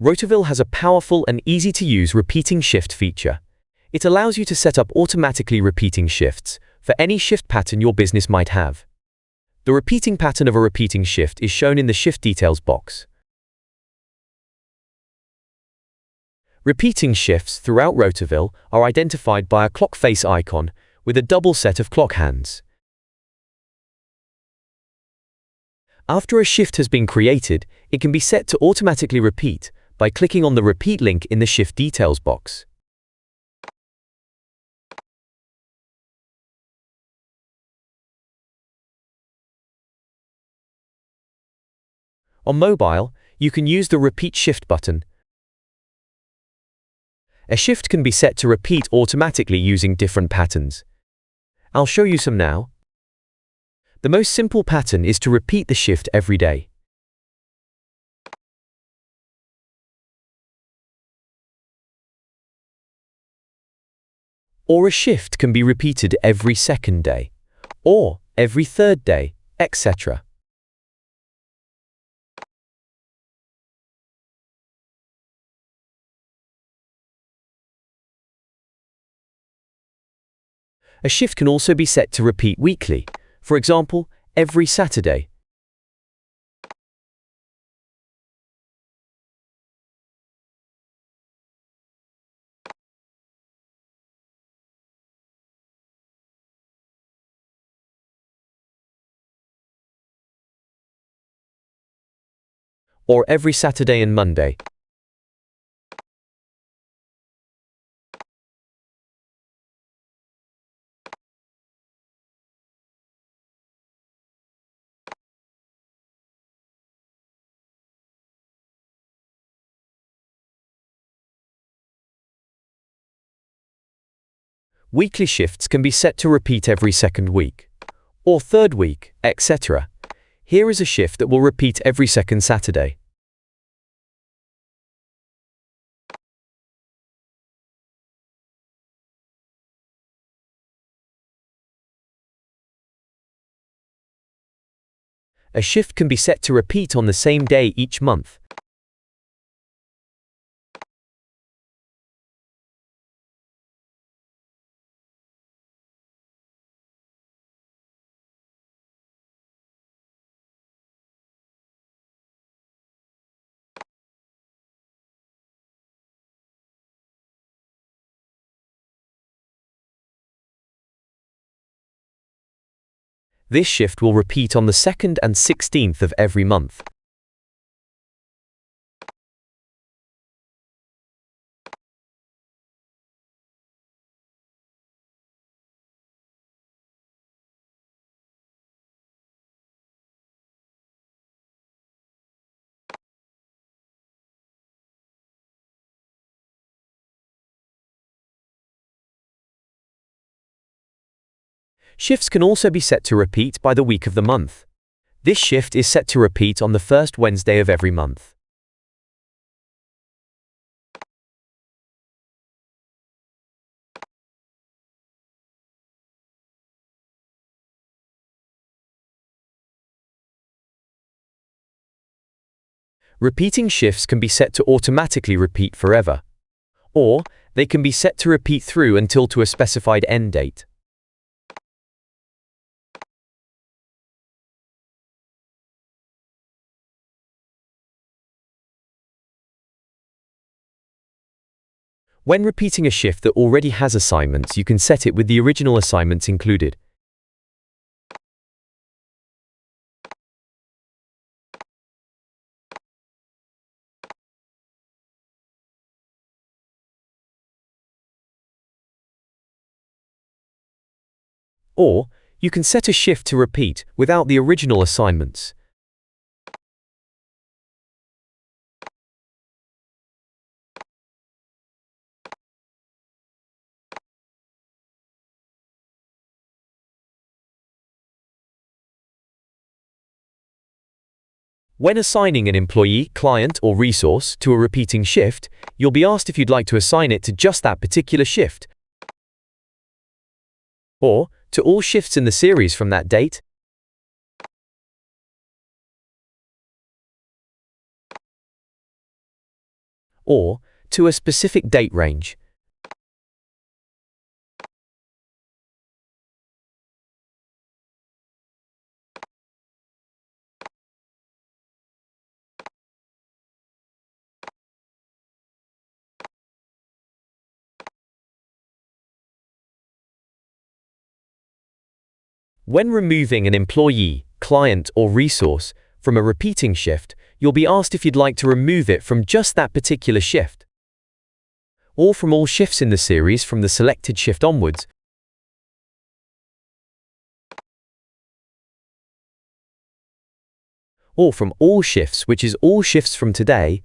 Rotaville has a powerful and easy-to-use repeating shift feature. It allows you to set up automatically repeating shifts for any shift pattern your business might have. The repeating pattern of a repeating shift is shown in the shift details box. Repeating shifts throughout Rotaville are identified by a clock face icon with a double set of clock hands. After a shift has been created, it can be set to automatically repeat by clicking on the repeat link in the shift details box. On mobile, you can use the repeat shift button. A shift can be set to repeat automatically using different patterns. I'll show you some now. The most simple pattern is to repeat the shift every day. Or a shift can be repeated every second day, or every third day, etc. A shift can also be set to repeat weekly, for example, every Saturday. Or every Saturday and Monday. Weekly shifts can be set to repeat every second week, or third week, etc. Here is a shift that will repeat every second Saturday. A shift can be set to repeat on the same day each month. This shift will repeat on the 2nd and 16th of every month. Shifts can also be set to repeat by the week of the month. This shift is set to repeat on the first Wednesday of every month. Repeating shifts can be set to automatically repeat forever, or they can be set to repeat through until to a specified end date. When repeating a shift that already has assignments, you can set it with the original assignments included. Or, you can set a shift to repeat without the original assignments. When assigning an employee, client, or resource to a repeating shift, you'll be asked if you'd like to assign it to just that particular shift, or to all shifts in the series from that date. or to a specific date range. When removing an employee, client, or resource from a repeating shift, you'll be asked if you'd like to remove it from just that particular shift, or from all shifts in the series from the selected shift onwards, or from all shifts, which is all shifts from today,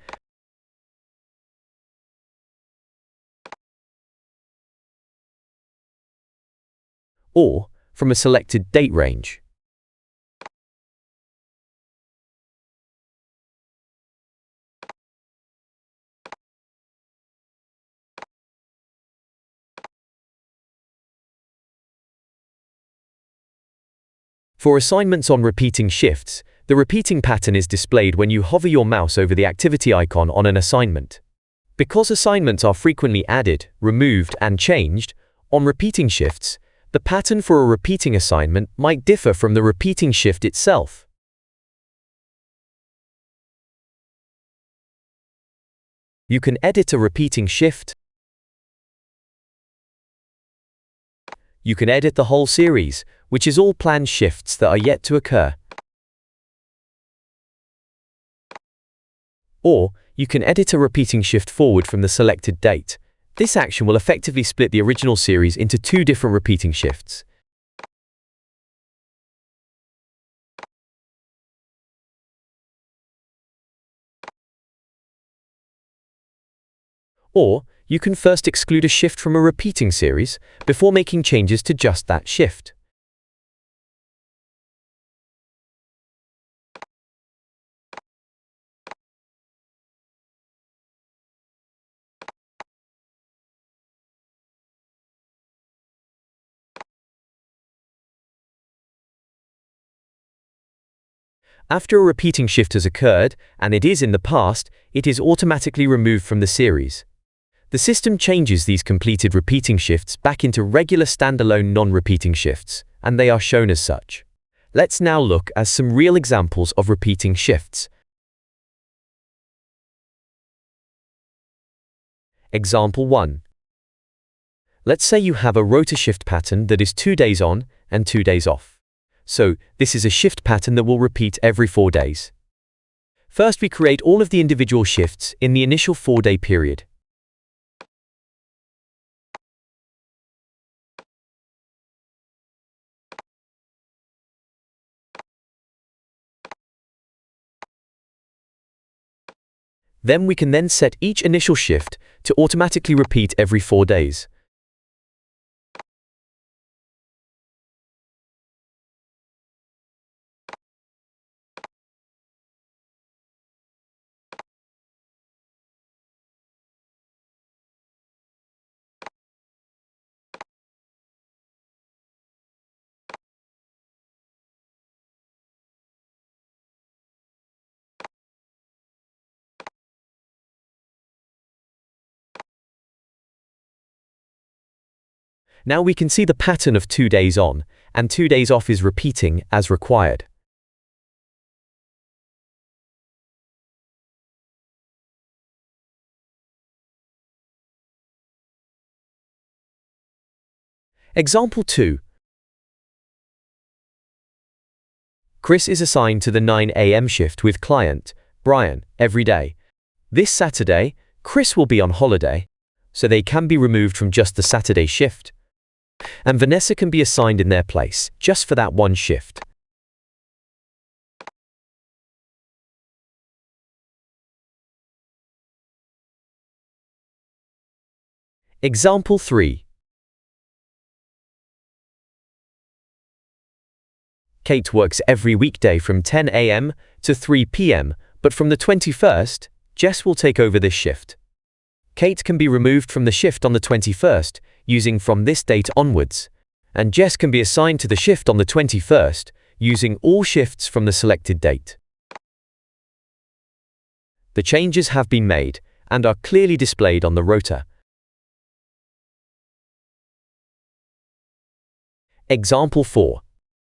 or from a selected date range. For assignments on repeating shifts, the repeating pattern is displayed when you hover your mouse over the activity icon on an assignment. Because assignments are frequently added, removed, and changed on repeating shifts, the pattern for a repeating assignment might differ from the repeating shift itself. You can edit a repeating shift. You can edit the whole series, which is all planned shifts that are yet to occur. Or, you can edit a repeating shift forward from the selected date. This action will effectively split the original series into two different repeating shifts. Or, you can first exclude a shift from a repeating series before making changes to just that shift. After a repeating shift has occurred, and it is in the past, it is automatically removed from the series. The system changes these completed repeating shifts back into regular standalone non-repeating shifts, and they are shown as such. Let's now look at some real examples of repeating shifts. Example 1. Let's say you have a rota shift pattern that is 2 days on and 2 days off. So, this is a shift pattern that will repeat every 4 days. First, we create all of the individual shifts in the initial 4-day period. Then we can set each initial shift to automatically repeat every 4 days. Now we can see the pattern of 2 days on and 2 days off is repeating as required. Example 2. Chris is assigned to the 9 a.m. shift with client, Brian, every day. This Saturday, Chris will be on holiday, so they can be removed from just the Saturday shift. And Vanessa can be assigned in their place, just for that one shift. Example 3. Kate works every weekday from 10 a.m. to 3 p.m., but from the 21st, Jess will take over this shift. Kate can be removed from the shift on the 21st, using from this date onwards, and Jess can be assigned to the shift on the 21st, using all shifts from the selected date. The changes have been made, and are clearly displayed on the rota. Example 4.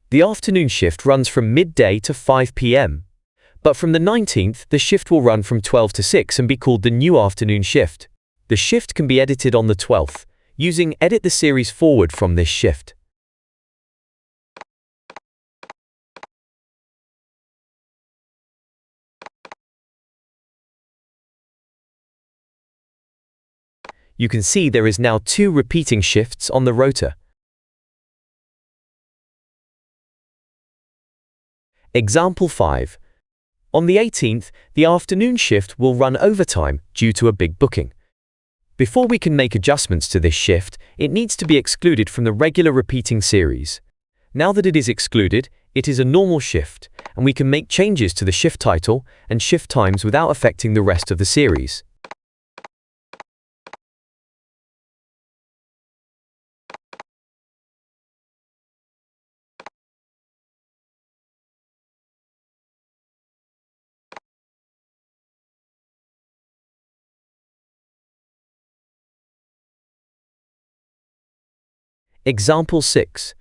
The afternoon shift runs from midday to 5 p.m. But from the 19th, the shift will run from 12 to 6 and be called the new afternoon shift. The shift can be edited on the 12th, using Edit the series forward from this shift. You can see there is now 2 repeating shifts on the rota. Example 5. On the 18th, the afternoon shift will run overtime due to a big booking. Before we can make adjustments to this shift, it needs to be excluded from the regular repeating series. Now that it is excluded, it is a normal shift, and we can make changes to the shift title and shift times without affecting the rest of the series. Example 6.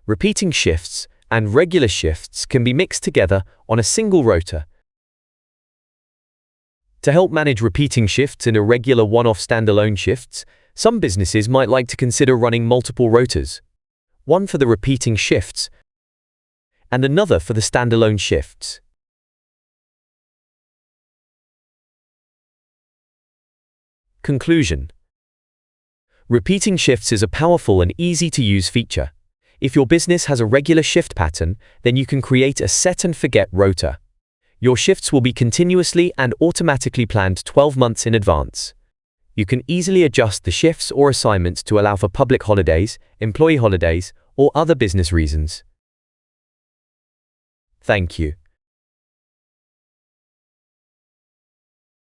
Repeating shifts and regular shifts can be mixed together on a single rota. To help manage repeating shifts and irregular one-off standalone shifts, some businesses might like to consider running multiple rotas, one for the repeating shifts and another for the standalone shifts. Conclusion. Repeating shifts is a powerful and easy-to-use feature. If your business has a regular shift pattern, then you can create a set-and-forget rota. Your shifts will be continuously and automatically planned 12 months in advance. You can easily adjust the shifts or assignments to allow for public holidays, employee holidays, or other business reasons. Thank you.